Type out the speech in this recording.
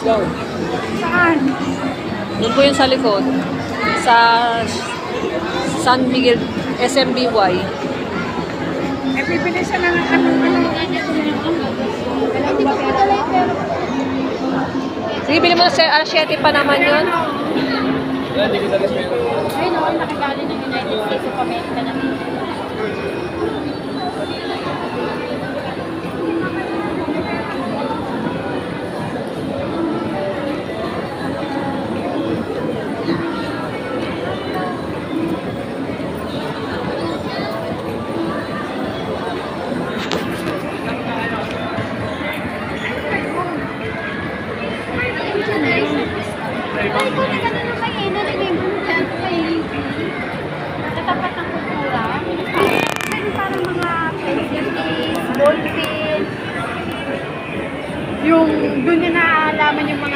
Saan? Doon po yun sa likod. Sa San Miguel SMBY. Eh, bibili siya ng ano. Sige, bili mo na sa 7 pa naman yun. Ay, no, nakagaling ng United States of America na. Tatapat ng kultura. Parang mga goldfish. Yung doon niya naalaman yung mga